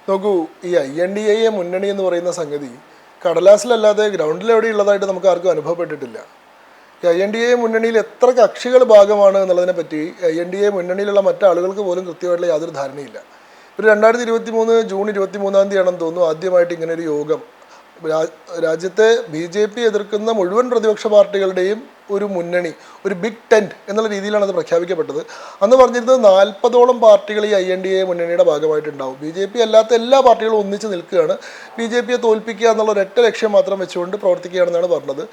നോക്കൂ, ഈ INDA മുന്നണി എന്ന് പറയുന്ന സംഗതി കടലാസിലല്ലാതെ ഗ്രൗണ്ടിൽ എവിടെ ഉള്ളതായിട്ട് നമുക്ക് ആർക്കും അനുഭവപ്പെട്ടിട്ടില്ല. ഈ INDA മുന്നണിയിൽ എത്ര കക്ഷികൾ ഭാഗമാണ് എന്നുള്ളതിനെ പറ്റി INDA മുന്നണിയിലുള്ള മറ്റാളുകൾക്ക് പോലും കൃത്യമായിട്ടുള്ള യാതൊരു ധാരണയില്ല. ഒരു 2023 ജൂൺ 23 തോന്നുന്നു ആദ്യമായിട്ട് ഇങ്ങനെ ഒരു യോഗം രാജ്യത്തെ BJP എതിർക്കുന്ന മുഴുവൻ പ്രതിപക്ഷ പാർട്ടികളുടെയും ഒരു മുന്നണി, ഒരു ബിഗ് ടെൻറ്റ് എന്നുള്ള രീതിയിലാണ് അത് പ്രഖ്യാപിക്കപ്പെട്ടത്. അന്ന് പറഞ്ഞിരുന്നത് 40ഓളം പാർട്ടികൾ ഈ INDA മുന്നണിയുടെ ഭാഗമായിട്ടുണ്ടാവും. BJP അല്ലാത്ത എല്ലാ പാർട്ടികളും ഒന്നിച്ച് നിൽക്കുകയാണ്, BJPയെ തോൽപ്പിക്കുക എന്നുള്ള ഒരൊറ്റ ലക്ഷ്യം മാത്രം വെച്ചുകൊണ്ട് പ്രവർത്തിക്കുകയാണെന്നാണ് പറഞ്ഞത്.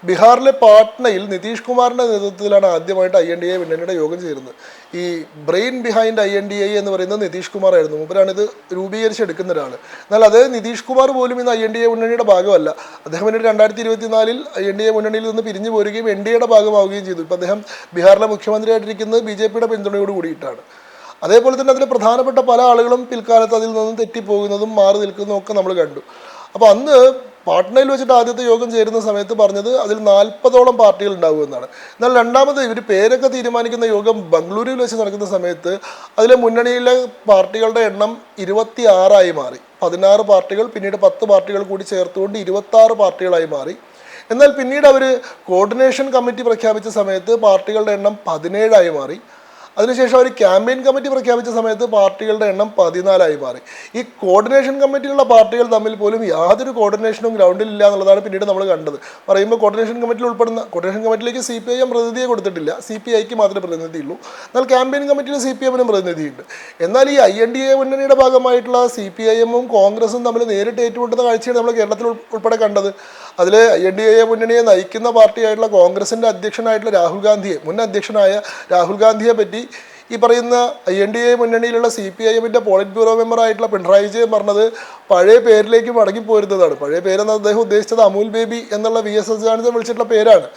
ബീഹാറിലെ പാട്നയിൽ നിതീഷ് കുമാറിൻ്റെ നേതൃത്വത്തിലാണ് ആദ്യമായിട്ട് INDA മുന്നണിയുടെ യോഗം ചേരുന്നത്. ഈ ബ്രെയിൻ ബിഹൈൻഡ് INDA എന്ന് പറയുന്നത് നിതീഷ് കുമാർ ആയിരുന്നു. മൂപ്പരാണിത് രൂപീകരിച്ചെടുക്കുന്ന ഒരാൾ. എന്നാൽ അതേ നിതീഷ് കുമാർ പോലും ഇന്ന് INDA മുന്നണിയുടെ ഭാഗമല്ല. അദ്ദേഹം പിന്നീട് 2024 INDA മുന്നണിയിൽ നിന്ന് പിരിഞ്ഞു പോരുകയും NDAയുടെ ഭാഗമാവുകയും ചെയ്തു. ഇപ്പോൾ അദ്ദേഹം ബീഹാറിലെ മുഖ്യമന്ത്രിയായിട്ടിരിക്കുന്നത് BJPയുടെ പിന്തുണയോട് കൂടിയിട്ടാണ്. അതേപോലെ തന്നെ അതിൽ പ്രധാനപ്പെട്ട പല ആളുകളും പിൽക്കാലത്ത് അതിൽ നിന്നും തെറ്റിപ്പോകുന്നതും മാറി നിൽക്കുന്നതും ഒക്കെ നമ്മൾ കണ്ടു. അപ്പോൾ അന്ന് പാട്നയിൽ വെച്ചിട്ട് ആദ്യത്തെ യോഗം ചേരുന്ന സമയത്ത് പറഞ്ഞത് അതിൽ 40ഓളം പാർട്ടികൾ ഉണ്ടാകുമെന്നാണ്. എന്നാൽ രണ്ടാമത് ഇവർ പേരൊക്കെ തീരുമാനിക്കുന്ന യോഗം ബംഗളൂരുവിൽ വെച്ച് നടക്കുന്ന സമയത്ത് അതിലെ മുന്നണിയിലെ പാർട്ടികളുടെ എണ്ണം 26 മാറി. 16 പാർട്ടികൾ, പിന്നീട് 10 പാർട്ടികൾ കൂടി ചേർത്തുകൊണ്ട് 26 പാർട്ടികളായി മാറി. എന്നാൽ പിന്നീട് അവർ കോർഡിനേഷൻ കമ്മിറ്റി പ്രഖ്യാപിച്ച സമയത്ത് പാർട്ടികളുടെ എണ്ണം 17 മാറി. അതിനുശേഷം അവർ ക്യാമ്പയിൻ കമ്മിറ്റി പ്രഖ്യാപിച്ച സമയത്ത് പാർട്ടികളുടെ എണ്ണം 14 മാറി. ഈ കോർഡിനേഷൻ കമ്മിറ്റിയിലുള്ള പാർട്ടികൾ തമ്മിൽ പോലും യാതൊരു കോർഡിനേഷനും ഗ്രൗണ്ടിലില്ല എന്നുള്ളതാണ് പിന്നീട് നമ്മൾ കണ്ടത്. പറയുമ്പോൾ കോർഡിനേഷൻ കമ്മിറ്റിയിലേക്ക് CPIM പ്രതിനിധിയെ കൊടുത്തിട്ടില്ല, CPIക്ക് മാത്രമേ പ്രതിനിധിയുള്ളൂ. എന്നാൽ ക്യാമ്പയിൻ കമ്മിറ്റിയിൽ CPMനും പ്രതിനിധിയുണ്ട്. എന്നാൽ ഈ INDA മുന്നണിയുടെ ഭാഗമായിട്ടുള്ള CPIMും കോൺഗ്രസും തമ്മിൽ നേരിട്ട് ഏറ്റുമുട്ടുന്ന കാഴ്ചയാണ് നമ്മൾ കേരളത്തിൽ ഉൾപ്പെടെ കണ്ടത്. അതിൽ INDA മുന്നണിയെ നയിക്കുന്ന പാർട്ടിയായിട്ടുള്ള കോൺഗ്രസിൻ്റെ അധ്യക്ഷനായിട്ടുള്ള മുൻ അധ്യക്ഷനായ രാഹുൽ ഗാന്ധിയെ പറ്റി ഈ പറയുന്ന INDA മുന്നണിയിലുള്ള CPIMൻ്റെ പോളിറ്റ് ബ്യൂറോ മെമ്പറായിട്ടുള്ള പിണറായി വിജയൻ പറഞ്ഞത് പഴയ പേരിലേക്ക് മടങ്ങിപ്പോരുന്നതാണ്. പഴയ പേരെന്ന് അദ്ദേഹം ഉദ്ദേശിച്ചത് അമൂൽ ബേബി എന്നുള്ള VSS ജാനത്തെ വിളിച്ചിട്ടുള്ള പേരാണ്.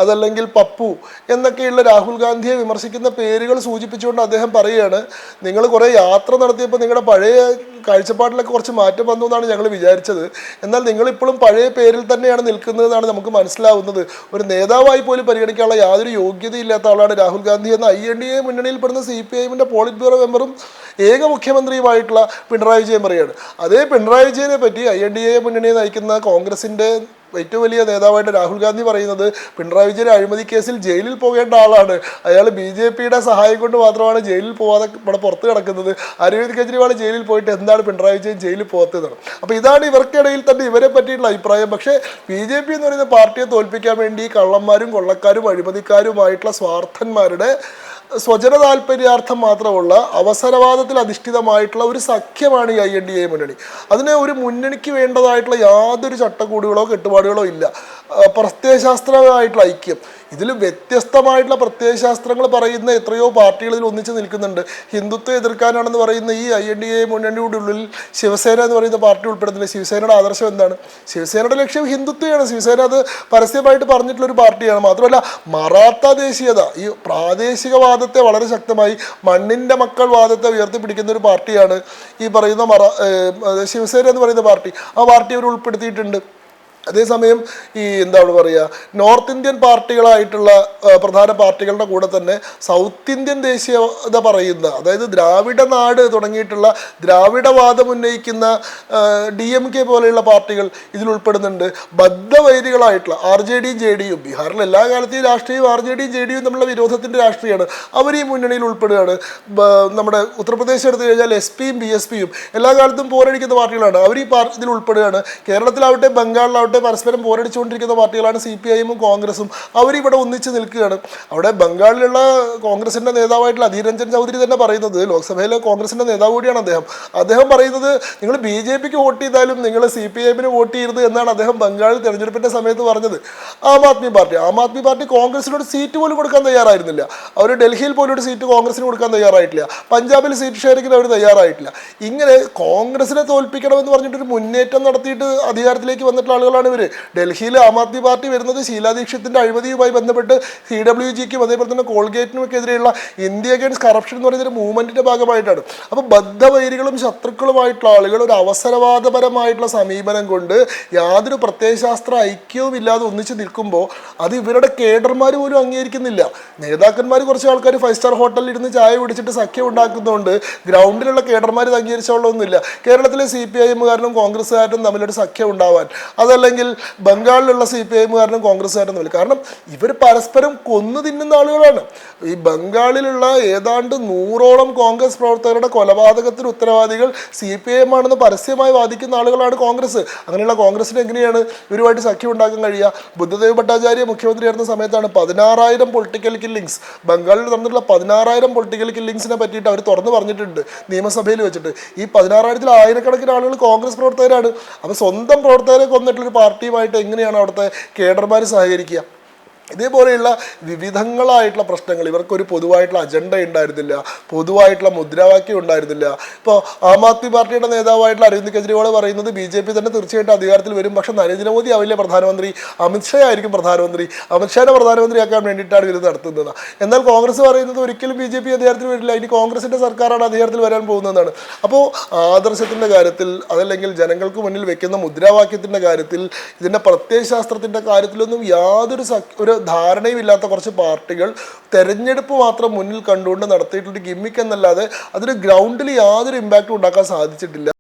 അതല്ലെങ്കിൽ പപ്പു എന്നൊക്കെയുള്ള രാഹുൽ ഗാന്ധിയെ വിമർശിക്കുന്ന പേരുകൾ സൂചിപ്പിച്ചുകൊണ്ട് അദ്ദേഹം പറയുകയാണ്, നിങ്ങൾ കുറേ യാത്ര നടത്തിയപ്പോൾ നിങ്ങളുടെ പഴയ കാഴ്ചപ്പാടിലൊക്കെ കുറച്ച് മാറ്റം വന്നു എന്നാണ് ഞങ്ങൾ വിചാരിച്ചത്. എന്നാൽ നിങ്ങളിപ്പോഴും പഴയ പേരിൽ തന്നെയാണ് നിൽക്കുന്നതെന്നാണ് നമുക്ക് മനസ്സിലാവുന്നത്. ഒരു നേതാവായി പോലും പരിഗണിക്കാനുള്ള യാതൊരു യോഗ്യതയില്ലാത്ത ആളാണ് രാഹുൽ ഗാന്ധി എന്ന INDA മുന്നണിയിൽപ്പെടുന്ന CPIMൻ്റെ പോളിറ്റ് ബ്യൂറോ മെമ്പറും ഏക മുഖ്യമന്ത്രിയുമായിട്ടുള്ള പിണറായി വിജയൻ പറയുകയാണ്. അതേ പിണറായി വിജയനെ പറ്റി INDA മുന്നണിയെ നയിക്കുന്ന കോൺഗ്രസിൻ്റെ ഏറ്റവും വലിയ നേതാവായിട്ട് രാഹുൽ ഗാന്ധി പറയുന്നത് പിണറായി വിജയൻ അഴിമതി കേസിൽ ജയിലിൽ പോകേണ്ട ആളാണ്, അയാൾ BJPയുടെ സഹായം കൊണ്ട് മാത്രമാണ് ജയിലിൽ പോകാതെ ഇവിടെ പുറത്ത് കിടക്കുന്നത്, അരവിന്ദ് കെജ്രിവാൾ ജയിലിൽ പോയിട്ട് എന്താണ് പിണറായി വിജയൻ ജയിലിൽ പോകാത്തതാണ്. അപ്പോൾ ഇതാണ് ഇവർക്കിടയിൽ തന്നെ ഇവരെ പറ്റിയിട്ടുള്ള അഭിപ്രായം. പക്ഷേ BJP എന്ന് പറയുന്ന പാർട്ടിയെ തോൽപ്പിക്കാൻ വേണ്ടി കള്ളന്മാരും കൊള്ളക്കാരും അഴിമതിക്കാരുമായിട്ടുള്ള സ്വാർത്ഥന്മാരുടെ സ്വജന താല്പര്യാർത്ഥം മാത്രമുള്ള അവസരവാദത്തിൽ അധിഷ്ഠിതമായിട്ടുള്ള ഒരു സഖ്യമാണ് ഈ INDA മുന്നണി. അതിന് ഒരു മുന്നണിക്ക് വേണ്ടതായിട്ടുള്ള യാതൊരു ചട്ടക്കൂടുകളോ കെട്ടുപാടുകളോ ഇല്ല. പ്രത്യയശാസ്ത്രമായിട്ടുള്ള ഐക്യം, ഇതിൽ വ്യത്യസ്തമായിട്ടുള്ള പ്രത്യയശാസ്ത്രങ്ങൾ പറയുന്ന എത്രയോ പാർട്ടികൾ ഇതിൽ ഒന്നിച്ച് നിൽക്കുന്നുണ്ട്. ഹിന്ദുത്വം എതിർക്കാനാണെന്ന് പറയുന്ന ഈ INDA മുന്നണിയുടെ ഉള്ളിൽ ശിവസേന എന്ന് പറയുന്ന പാർട്ടി ഉൾപ്പെടുന്നില്ല. ശിവസേനയുടെ ആദർശം എന്താണ്? ശിവസേനയുടെ ലക്ഷ്യം ഹിന്ദുത്വമാണ്. ശിവസേന അത് പരസ്യമായിട്ട് പറഞ്ഞിട്ടുള്ളൊരു പാർട്ടിയാണ്. മാത്രമല്ല മറാത്ത ദേശീയത, ഈ പ്രാദേശികവാദത്തെ വളരെ ശക്തമായി മണ്ണിൻ്റെ മക്കൾ വാദത്തെ ഉയർത്തിപ്പിടിക്കുന്ന ഒരു പാർട്ടിയാണ് ഈ പറയുന്ന ശിവസേന എന്ന് പറയുന്ന പാർട്ടി. ആ പാർട്ടി അവർ ഉൾപ്പെടുത്തിയിട്ടുണ്ട്. അതേസമയം ഈ എന്താണ് പറയുക, നോർത്ത് ഇന്ത്യൻ പാർട്ടികളായിട്ടുള്ള പ്രധാന പാർട്ടികളുടെ കൂടെ തന്നെ സൗത്ത് ഇന്ത്യൻ ദേശീയത പറയുന്ന, അതായത് ദ്രാവിഡ നാട് തുടങ്ങിയിട്ടുള്ള ദ്രാവിഡവാദം ഉന്നയിക്കുന്ന DMK പോലെയുള്ള പാർട്ടികൾ ഇതിൽ ഉൾപ്പെടുന്നുണ്ട്. ബദ്ധവൈരികളായിട്ടുള്ള RJDയും JDയും, ബീഹാറിൽ എല്ലാ കാലത്തെയും രാഷ്ട്രീയവും RJDയും JDയും തമ്മിലുള്ള വിരോധത്തിൻ്റെ രാഷ്ട്രീയമാണ്, അവർ ഈ മുന്നണിയിൽ ഉൾപ്പെടുകയാണ്. നമ്മുടെ ഉത്തർപ്രദേശ് എടുത്തു കഴിഞ്ഞാൽ SPയും BSPയും എല്ലാ കാലത്തും പോരടിക്കുന്ന പാർട്ടികളാണ്, അവർ ഈ ഇതിൽ ഉൾപ്പെടുകയാണ്. കേരളത്തിലാവട്ടെ ബംഗാളിലാവട്ടെ പരസ്പരം പോരടിച്ചുകൊണ്ടിരിക്കുന്ന പാർട്ടികളാണ് CPIMും കോൺഗ്രസും. അവരിവിടെ ഒന്നിച്ച് നിൽക്കുകയാണ്. അവിടെ ബംഗാളിലുള്ള കോൺഗ്രസിൻ്റെ നേതാവായിട്ടുള്ള അധീർ രഞ്ജൻ ചൗധരി തന്നെ പറയുന്നത്, ലോക്സഭയിലെ കോൺഗ്രസിൻ്റെ നേതാവ് കൂടിയാണ് അദ്ദേഹം പറയുന്നത്, നിങ്ങൾ BJPക്ക് വോട്ട് ചെയ്താലും നിങ്ങൾ CPIMന് വോട്ട് ചെയ്യരുത് എന്നാണ് അദ്ദേഹം ബംഗാളിൽ തെരഞ്ഞെടുപ്പിൻ്റെ സമയത്ത് പറഞ്ഞത്. ആം ആദ്മി പാർട്ടി കോൺഗ്രസിനോട് സീറ്റ് പോലും കൊടുക്കാൻ തയ്യാറായിരുന്നില്ല. അവർ ഡൽഹിയിൽ പോലും ഒരു സീറ്റ് കോൺഗ്രസിന് കൊടുക്കാൻ തയ്യാറായിട്ടില്ല. പഞ്ചാബിൽ സീറ്റ് ഷെയറിങ്ങിന് അവർ തയ്യാറായിട്ടില്ല. ഇങ്ങനെ കോൺഗ്രസിനെ തോൽപ്പിക്കണമെന്ന് പറഞ്ഞിട്ടൊരു മുന്നേറ്റം നടത്തിയിട്ട് അധികാരത്തിലേക്ക് വന്നിട്ടുള്ള ആളുകളാണ് പാർട്ടികളാണ് ഇവർ. ഡൽഹിയിൽ ആം ആദ്മി പാർട്ടി വരുന്നത് ഷീലാ ദീക്ഷിത്തിന്റെ അഴിമതിയുമായി ബന്ധപ്പെട്ട് CWGക്കും അതേപോലെ തന്നെ കോൾഗേറ്റിനുമൊക്കെതിരെയുള്ള ഇന്ത്യ അഗൈൻസ്റ്റ് കറപ്ഷൻ എന്ന് പറയുന്ന ഒരു മൂവ്മെന്റിന്റെ ഭാഗമായിട്ടാണ്. അപ്പോൾ ബദ്ധവൈരികളും ശത്രുക്കളുമായിട്ടുള്ള ആളുകൾ ഒരു അവസരവാദപരമായിട്ടുള്ള സമീപനം കൊണ്ട് യാതൊരു പ്രത്യയശാസ്ത്ര ഐക്യവും ഇല്ലാതെ ഒന്നിച്ച് നിൽക്കുമ്പോൾ അത് ഇവരുടെ കേഡർമാർ പോലും അംഗീകരിക്കുന്നില്ല. നേതാക്കന്മാർ കുറച്ച് ആൾക്കാർ 5 സ്റ്റാർ ഹോട്ടലിൽ ഇരുന്ന് ചായ കുടിച്ചിട്ട് സഖ്യം ഉണ്ടാക്കുന്നതുകൊണ്ട് ഗ്രൗണ്ടിലുള്ള കേഡർമാർ ഇത് അംഗീകരിച്ചുള്ളൊന്നുമില്ല. കേരളത്തിലെ CPIMകാരനും കോൺഗ്രസ്സുകാരനും തമ്മിലൊരു സഖ്യം ഉണ്ടാവാൻ, അതല്ലെങ്കിൽ ബംഗാളിലുള്ള CPIMകാരനും കോൺഗ്രസ്സുകാരനും തമ്മിൽ, കാരണം ഇവർ പരസ്പരം കൊന്നു തിന്നുന്ന ആളുകളാണ്. ഈ ബംഗാളിലുള്ള ഏതാണ്ട് 100ഓളം കോൺഗ്രസ് പ്രവർത്തകരുടെ കൊലപാതകത്തിന് ഉത്തരവാദികൾ CPIM ആണെന്ന് പരസ്യമായി വാദിക്കുന്ന ആളുകളാണ് കോൺഗ്രസ്. അങ്ങനെയുള്ള കോൺഗ്രസിന് എങ്ങനെയാണ് ഇവരുമായിട്ട് സഖ്യം ഉണ്ടാക്കാൻ കഴിയുക? ബുദ്ധദേവ് ഭട്ടാചാര്യ മുഖ്യമന്ത്രിയായിരുന്ന സമയത്താണ് 16,000 പൊളിറ്റിക്കൽ കില്ലിങ്സ്, ബംഗാളിൽ നടന്നിട്ടുള്ള 16,000 പൊളിറ്റിക്കൽ കില്ലിങ്സിനെ പറ്റിയിട്ട് അവർ തുറന്നു പറഞ്ഞിട്ടുണ്ട് നിയമസഭയിൽ വെച്ചിട്ട്. ഈ 16,000-ൽ ആയിരക്കണക്കിന് ആളുകൾ കോൺഗ്രസ് പ്രവർത്തകരാണ്. അപ്പോൾ സ്വന്തം പ്രവർത്തകരെ കൊന്നിട്ടുള്ളൊരു പാർട്ടിയുമായിട്ട് എങ്ങനെയാണ് അവിടുത്തെ കേഡർമാർ സഹകരിക്കുക? ഇതേപോലെയുള്ള വിവിധങ്ങളായിട്ടുള്ള പ്രശ്നങ്ങൾ, ഇവർക്കൊരു പൊതുവായിട്ടുള്ള അജണ്ട ഉണ്ടായിരുന്നില്ല, പൊതുവായിട്ടുള്ള മുദ്രാവാക്യം ഉണ്ടായിരുന്നില്ല. ഇപ്പോൾ ആം ആദ്മി പാർട്ടിയുടെ നേതാവായിട്ടുള്ള അരവിന്ദ് കെജ്രിവാൾ പറയുന്നത് BJP തന്നെ തീർച്ചയായിട്ടും അധികാരത്തിൽ വരും, പക്ഷെ നരേന്ദ്രമോദി ആവില്ല പ്രധാനമന്ത്രി, അമിത്ഷാ ആയിരിക്കും പ്രധാനമന്ത്രി, അമിത്ഷാനെ പ്രധാനമന്ത്രിയാക്കാൻ വേണ്ടിയിട്ടാണ് ഇത് നടത്തുന്നത്. എന്നാൽ കോൺഗ്രസ് പറയുന്നത് ഒരിക്കലും BJP അധികാരത്തിൽ വരില്ല, ഇനി കോൺഗ്രസിൻ്റെ സർക്കാരാണ് അധികാരത്തിൽ വരാൻ പോകുന്നതെന്നാണ്. അപ്പോൾ ആദർശത്തിൻ്റെ കാര്യത്തിൽ, അതല്ലെങ്കിൽ ജനങ്ങൾക്ക് മുന്നിൽ വെക്കുന്ന മുദ്രാവാക്യത്തിൻ്റെ കാര്യത്തിൽ, ഇതിൻ്റെ പ്രത്യയശാസ്ത്രത്തിൻ്റെ കാര്യത്തിലൊന്നും യാതൊരു ഒരു ധാരണയും ഇല്ലാത്ത കുറച്ച് പാർട്ടികൾ തെരഞ്ഞെടുപ്പ് മാത്രം മുന്നിൽ കണ്ടുകൊണ്ട് നടത്തിയിട്ടുള്ള ഗിമ്മിക്ക് എന്നല്ലാതെ അതിന് ഗ്രൗണ്ടിൽ യാതൊരു ഇമ്പാക്റ്റും ഉണ്ടാക്കാൻ സാധിച്ചിട്ടില്ല.